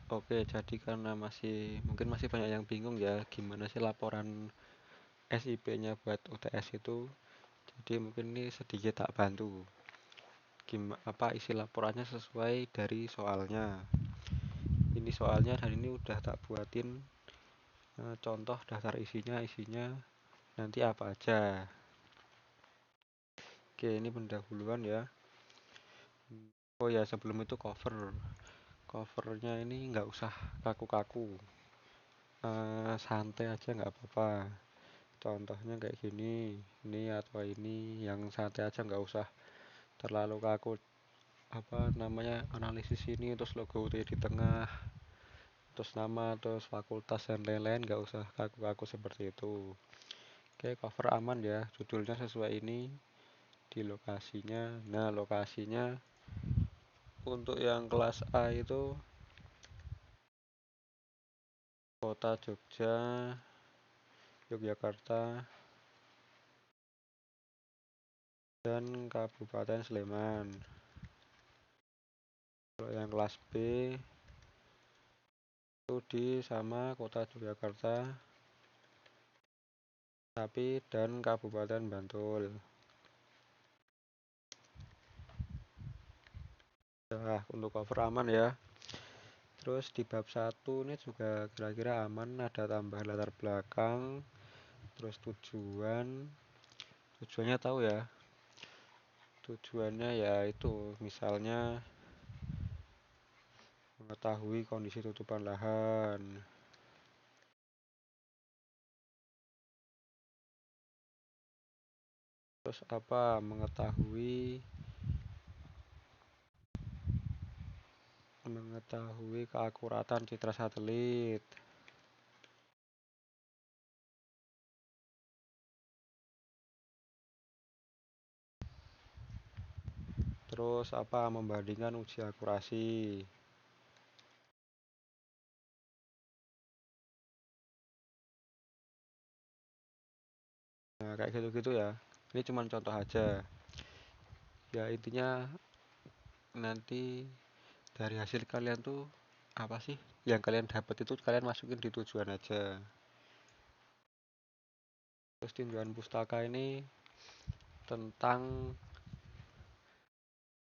Oke, jadi karena mungkin masih banyak yang bingung ya gimana sih laporan SIP-nya buat UTS itu. Jadi mungkin ini sedikit tak bantu. Apa isi laporannya sesuai dari soalnya. Ini soalnya dan ini udah tak buatin contoh daftar isinya nanti apa aja. Oke, ini pendahuluan ya. Oh ya, sebelum itu covernya ini nggak usah kaku-kaku. Santai aja nggak apa-apa. Contohnya kayak gini, ini atau ini yang santai aja, nggak usah terlalu kaku. Apa namanya, analisis ini terus logo UT di tengah, terus nama, terus fakultas dan lain-lain, nggak usah kaku-kaku seperti itu. Oke, cover aman ya, judulnya sesuai ini di lokasinya. Nah, lokasinya untuk yang kelas A itu kota Jogja, Yogyakarta, dan Kabupaten Sleman. Kalau yang kelas B itu di sama kota Yogyakarta tapi dan Kabupaten Bantul. Nah, untuk cover aman ya. Terus di bab 1 ini juga kira-kira aman, ada tambahan latar belakang, terus tujuannya tahu ya. Tujuannya ya itu misalnya mengetahui kondisi tutupan lahan. Terus apa? Mengetahui keakuratan citra satelit. Terus apa? Membandingkan uji akurasi. Nah, kayak gitu-gitu ya. Ini cuma contoh aja. Ya intinya nanti dari hasil kalian tuh apa sih yang kalian dapat itu kalian masukin di tujuan aja. Terus tinjauan pustaka ini tentang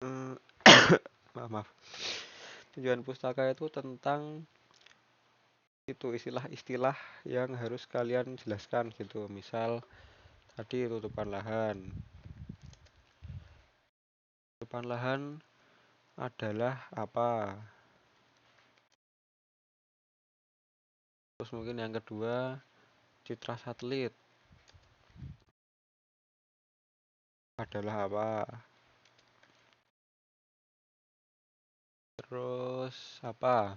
hmm, maaf. Tinjauan pustaka itu tentang itu istilah-istilah yang harus kalian jelaskan gitu. Misal tadi tutupan lahan. Tutupan lahan adalah apa? Terus mungkin yang kedua, citra satelit adalah apa? Terus apa?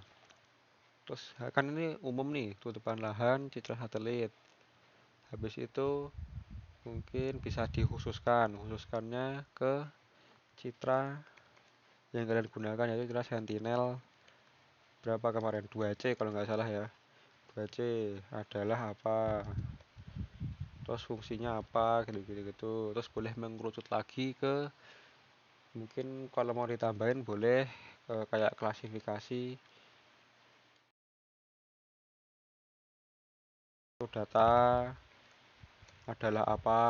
Terus kan ini umum nih, tutupan lahan, citra satelit. Habis itu mungkin bisa khususkannya ke citra yang kalian gunakan yaitu citra Sentinel berapa kemarin 2C kalau nggak salah ya. 2C adalah apa? Terus fungsinya apa gitu. Terus boleh mengerucut lagi ke mungkin kalau mau ditambahin boleh kayak klasifikasi data adalah apa,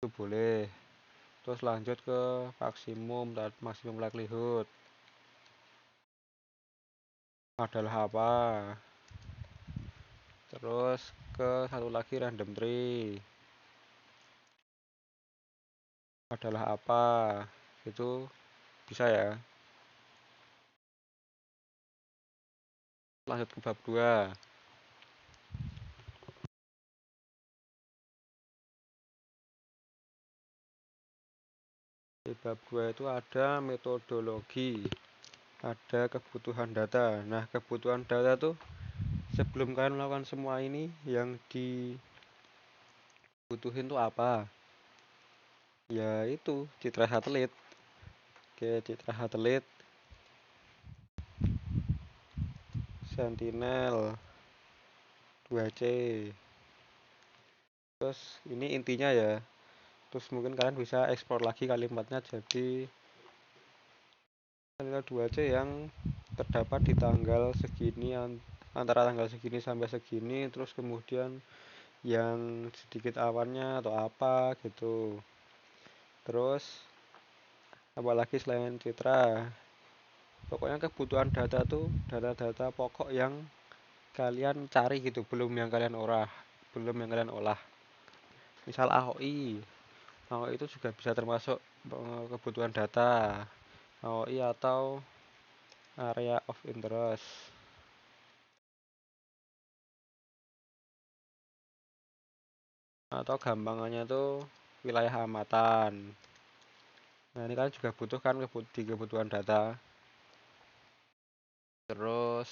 itu boleh. Terus lanjut ke maksimum likelihood adalah apa. Terus ke satu lagi random tree adalah apa, itu bisa ya. Lanjut ke bab 2. Di bab 2 itu ada metodologi, ada kebutuhan data. Nah, kebutuhan data tuh sebelum kalian melakukan semua ini yang dibutuhin tuh apa? Ya itu citra satelit. Oke, citra satelit Sentinel 2C. Terus ini intinya ya. Terus mungkin kalian bisa ekspor lagi kalimatnya jadi Sentinel 2C yang terdapat di tanggal segini, antara tanggal segini sampai segini, terus kemudian yang sedikit awannya atau apa gitu. Terus apalagi selain citra, pokoknya kebutuhan data tuh data-data pokok yang kalian cari gitu, belum yang kalian olah. Misal AOI itu juga bisa termasuk kebutuhan data AOI atau area of interest, atau gampangannya tuh wilayah amatan. Nah, ini kan juga butuh kan di kebutuhan data. Terus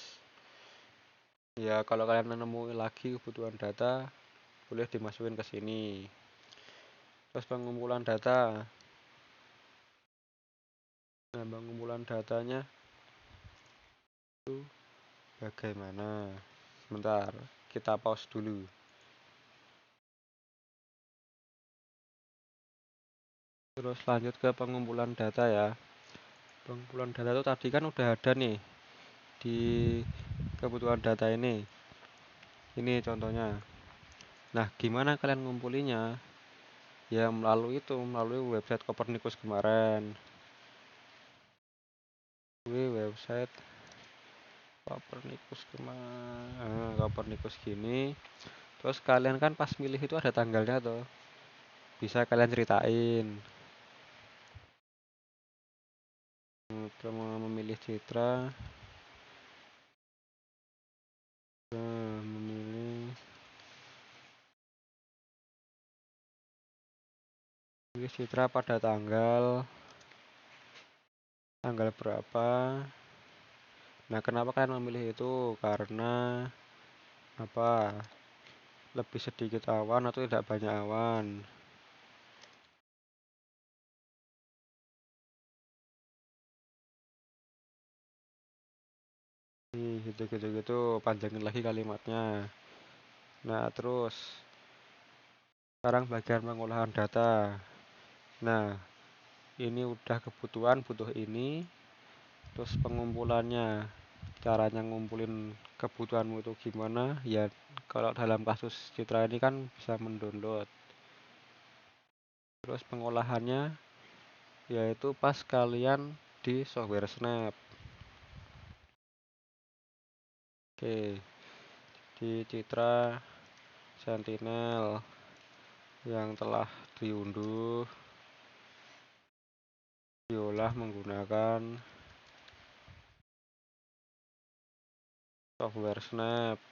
ya kalau kalian nemu lagi kebutuhan data, boleh dimasukin ke sini. Terus pengumpulan data. Nah, pengumpulan datanya itu bagaimana? Sebentar, kita pause dulu. Terus lanjut ke pengumpulan data ya. Pengumpulan data itu tadi kan udah ada nih di kebutuhan data ini. Ini contohnya. Nah, gimana kalian ngumpulinya? Ya melalui website Copernicus kemarin. Melalui website Copernicus gini. Terus kalian kan pas milih itu ada tanggalnya tuh. Bisa kalian ceritain. Memilih citra. Memilih citra pada tanggal berapa. Nah, kenapa kalian memilih itu? Karena apa? Lebih sedikit awan atau tidak banyak awan. Gitu panjangin lagi kalimatnya. Nah, terus sekarang bagian pengolahan data. Nah, ini udah kebutuhan, butuh ini. Terus pengumpulannya, caranya ngumpulin kebutuhanmu itu gimana? Ya, kalau dalam kasus citra ini kan bisa mendownload. Terus pengolahannya yaitu pas kalian di software Snap. Oke, di citra Sentinel yang telah diunduh, diolah menggunakan software Snap.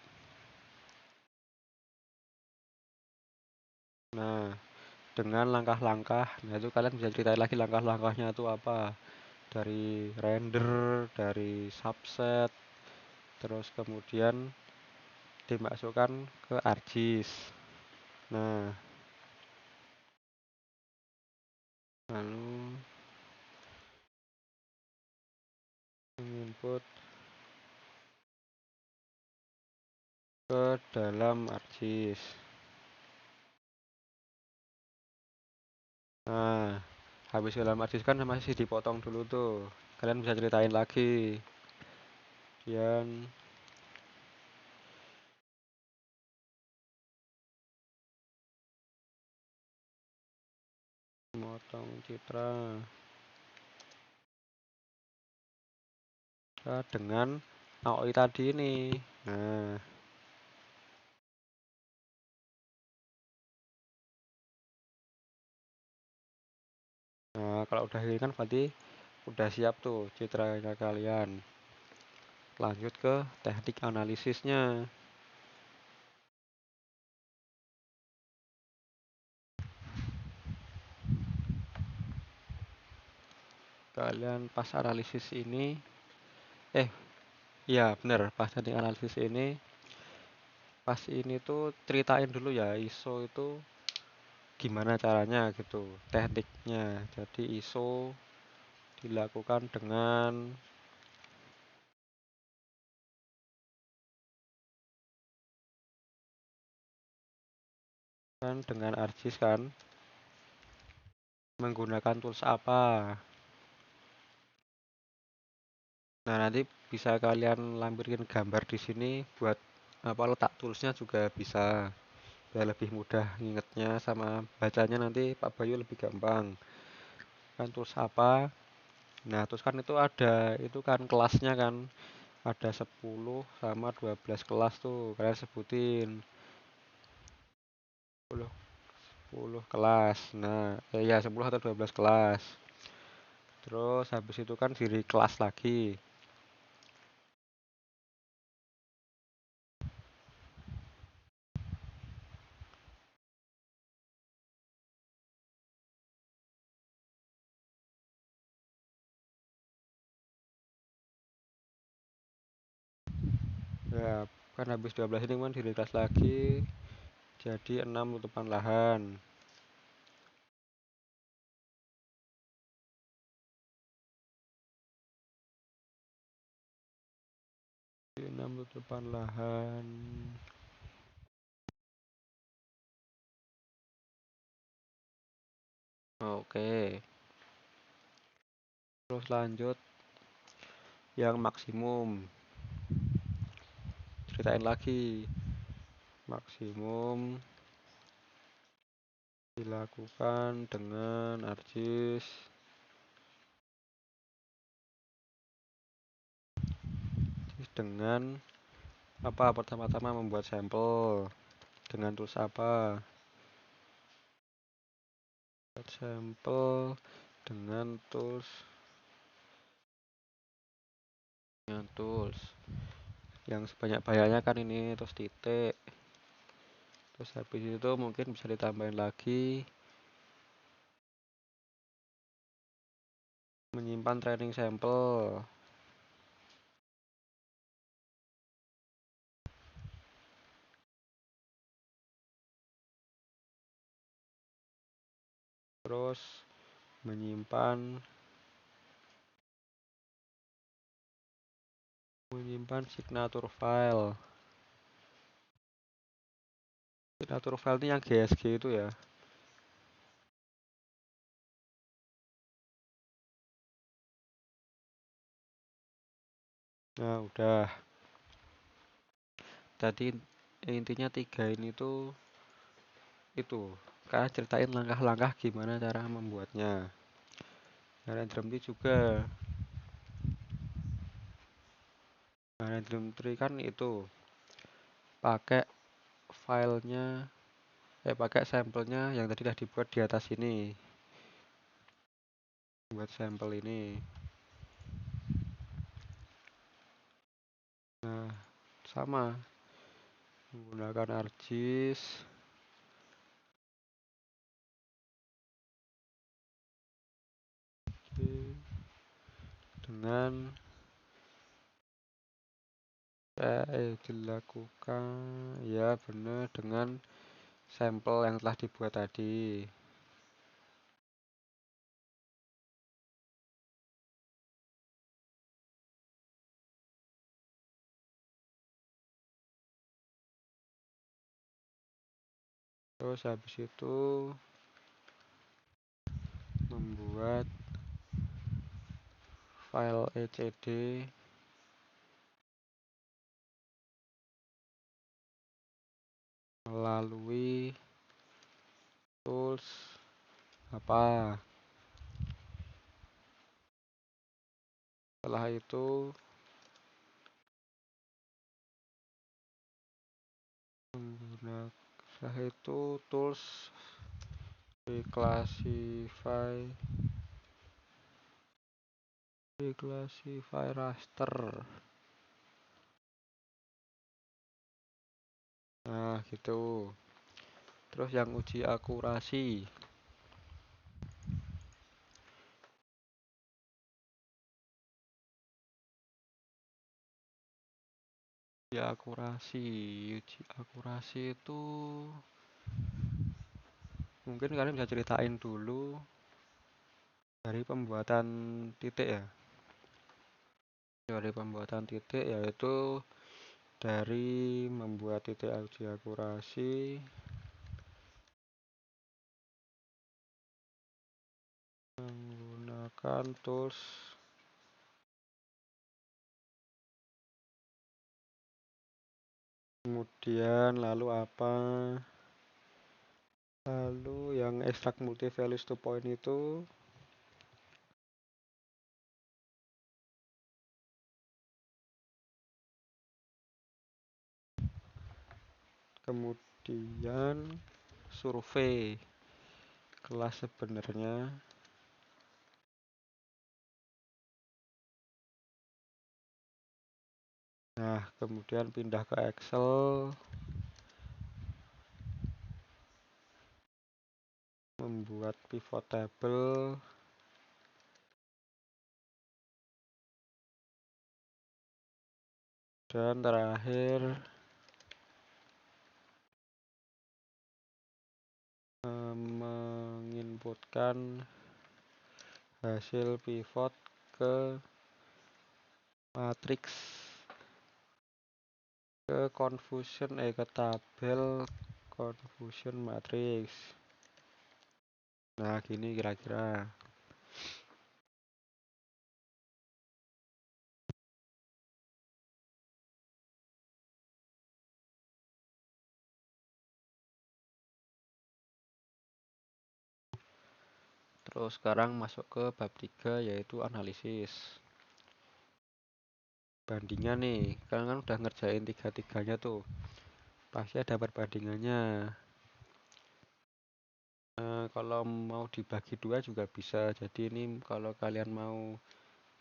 Nah, dengan langkah-langkah, nah itu kalian bisa ceritain lagi langkah-langkahnya itu apa. Dari render, dari subset, terus kemudian dimasukkan ke ArcGIS. Nah, lalu input ke dalam ArcGIS. Nah, habis dalam ArcGIS kan masih dipotong dulu tuh. Kalian bisa ceritain lagi. Kemudian memotong citra dengan AOI tadi ini. Nah, kalau udah ini kan berarti udah siap tuh citranya kalian. Lanjut ke teknik analisisnya. Kalian pas analisis ini, ya bener, pas teknik analisis ini, pas ini tuh ceritain dulu ya ISO itu gimana caranya gitu, tekniknya. Jadi ISO dilakukan dengan ArcGIS kan, menggunakan tools apa. Nah, nanti bisa kalian lampirin gambar di sini buat apa letak toolsnya juga bisa. Biar lebih mudah ngingetnya sama bacanya nanti Pak Bayu lebih gampang. Kan tools apa? Nah, terus kan itu ada itu kan kelasnya kan. Ada 10 sama 12 kelas tuh. Kalian sebutin 10, 10 kelas. Nah, ya 10 atau 12 kelas. Terus habis itu kan diri kelas lagi. Ya, kan habis 12 ini kan diri kelas lagi. Jadi 6 tutupan lahan. 6 tutupan lahan. Oke. Terus lanjut yang maksimum. Ceritain lagi. Maksimum dilakukan dengan ArcGIS dengan apa? Pertama-tama membuat sampel dengan tools apa? Buat sampel dengan tools yang sebanyak-banyaknya kan ini terus titik. Terus habis itu mungkin bisa ditambahin lagi menyimpan training sampel. Terus menyimpan signature file. Signature file ini yang GSG itu ya. Nah, udah. Tadi intinya 3 ini tuh itu. Kalian ceritain langkah-langkah gimana cara membuatnya. Dream Tree juga. Dream Tree kan itu pakai filenya, pakai sampelnya yang tadi udah dibuat di atas ini. Buat sampel ini. Nah, sama. Menggunakan ArcGIS. Dengan dilakukan ya benar dengan sampel yang telah dibuat tadi. Terus habis itu membuat file ECD melalui tools apa. Setelah itu tools declassify raster. Nah, gitu. Terus yang uji akurasi. Uji akurasi itu mungkin kalian bisa ceritain dulu dari pembuatan titik ya. Dari pembuatan titik yaitu dari membuat titik uji akurasi menggunakan tools Kemudian lalu apa? Lalu yang extract multi values to point itu kemudian survei kelas sebenarnya. Nah, kemudian pindah ke Excel, membuat pivot table, dan terakhir menginputkan hasil pivot ke matriks, ke tabel confusion matrix. Nah, gini kira-kira. Terus sekarang masuk ke bab 3 yaitu analisis. Bandingan nih, kalian kan udah ngerjain tiga-tiganya tuh. Pasti ada perbandingannya. Kalau mau dibagi dua juga bisa. Jadi ini kalau kalian mau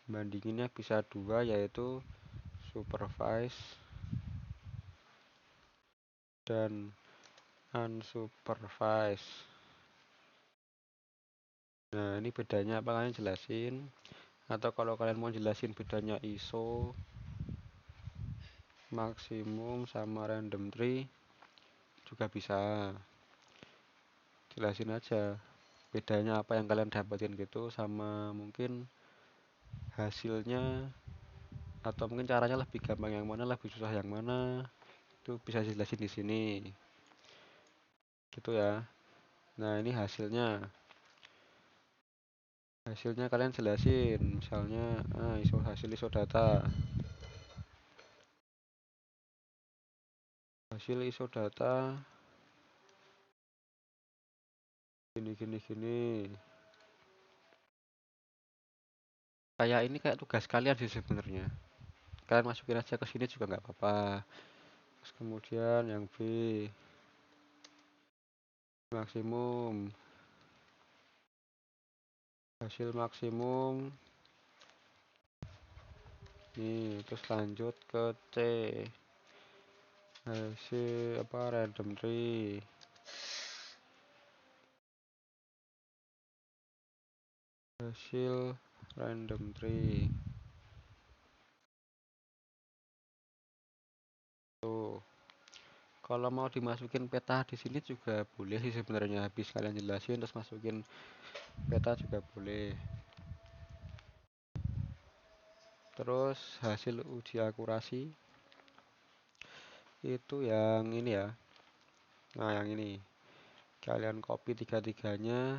bandinginnya bisa dua, yaitu supervised dan unsupervised. Nah, ini bedanya apa, kalian jelasin. Atau kalau kalian mau jelasin bedanya ISO, maksimum sama random tree juga bisa. Jelasin aja bedanya apa yang kalian dapetin gitu, sama mungkin hasilnya, atau mungkin caranya lebih gampang yang mana, lebih susah yang mana, itu bisa jelasin di sini gitu ya. Nah, ini hasilnya kalian jelasin, misalnya hasil ISO data, gini. Kayak ini kayak tugas kalian sih sebenarnya. Kalian masukin aja ke sini juga nggak apa-apa. Terus kemudian yang B, maksimum, hasil maksimum. Nih, terus lanjut ke C, hasil random tree. Hasil random tree. Tuh. Kalau mau dimasukin peta di sini juga boleh sih sebenarnya, habis kalian jelasin terus masukin peta juga boleh. Terus hasil uji akurasi itu yang ini ya. Nah, yang ini kalian copy tiga-tiganya,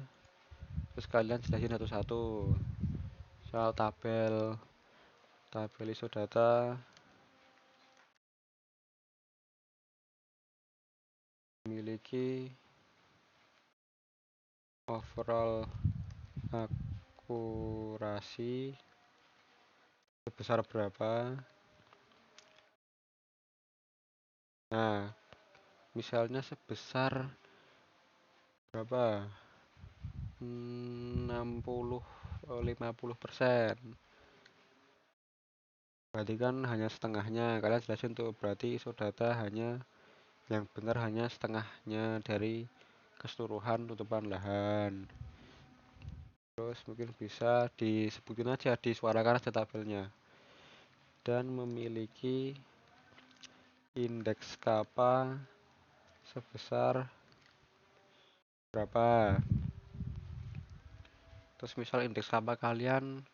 terus kalian jelasin satu-satu soal tabel ISO data, memiliki overall akurasi sebesar berapa. Nah, misalnya sebesar berapa, 50-50%, berarti kan hanya setengahnya. Kalian jelasin tuh, berarti ISO data hanya yang benar hanya setengahnya dari keseluruhan tutupan lahan. Terus mungkin bisa disebutin aja, disuarakan aja tabelnya, dan memiliki indeks kappa sebesar berapa. Terus misal indeks kappa kalian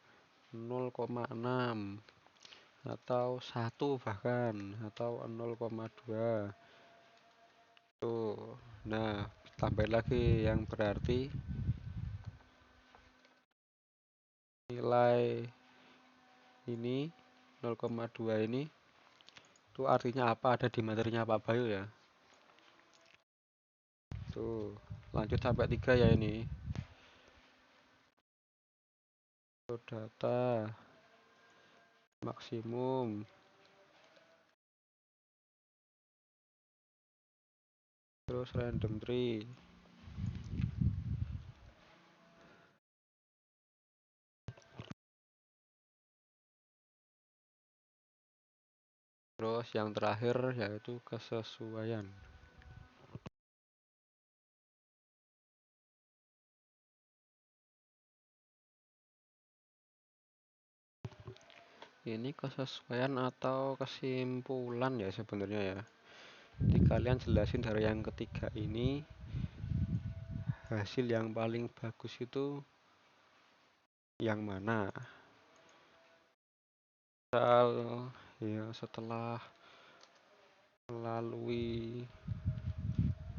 0,6 atau 1 bahkan, atau 0,2 tuh. Nah, tambahin lagi yang berarti nilai ini 0,2 ini Itu artinya apa, ada di materinya Pak Bayu ya. Tuh, lanjut sampai 3 ya ini. Data maksimum, terus random tree, terus yang terakhir yaitu kesesuaian. Ini kesesuaian atau kesimpulan ya sebenarnya ya. Jadi kalian jelasin dari yang ketiga ini, hasil yang paling bagus itu yang mana. Ya, setelah melalui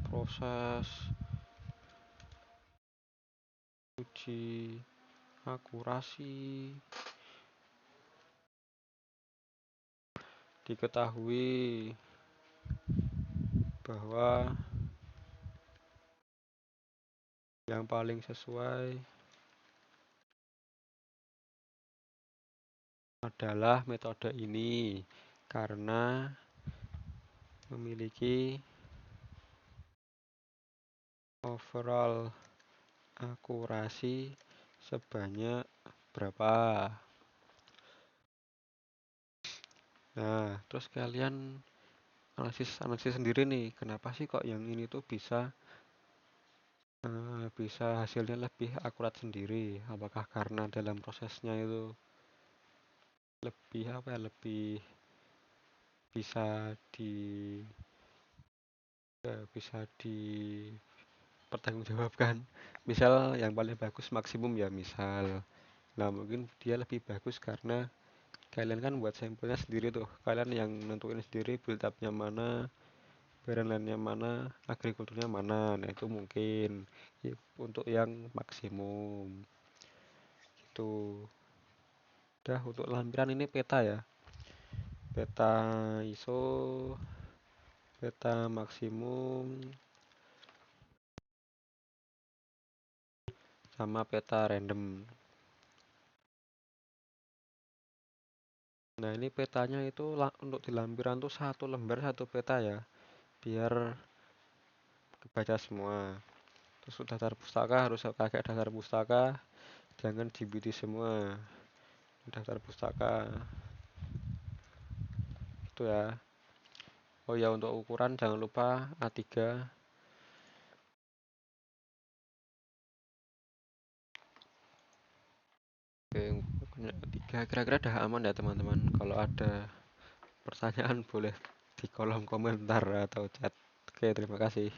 proses uji akurasi, diketahui bahwa yang paling sesuai adalah metode ini karena memiliki overall akurasi sebanyak berapa. Nah, terus kalian analisis sendiri nih, kenapa sih kok yang ini tuh bisa hasilnya lebih akurat sendiri? Apakah karena dalam prosesnya itu lebih lebih bisa bisa dipertanggungjawabkan. Misal yang paling bagus maksimum ya misal. Nah, mungkin dia lebih bagus karena kalian kan buat sampelnya sendiri tuh. Kalian yang nentuin sendiri build up-nya mana, barren land-nya mana, agrikulturnya mana. Nah, itu mungkin untuk yang maksimum. Itu. Udah untuk lampiran ini peta ya. Peta ISO, peta maksimum, sama peta random. Nah, ini petanya itu untuk di lampiran tuh satu lembar satu peta ya, biar kebaca semua. Terus daftar pustaka harus pakai daftar pustaka, jangan DBT semua. Daftar pustaka itu ya. Oh ya, untuk ukuran jangan lupa A3. Oke, ukurannya A3. Kira-kira udah aman ya teman-teman. Kalau ada pertanyaan boleh di kolom komentar atau chat. Oke, terima kasih.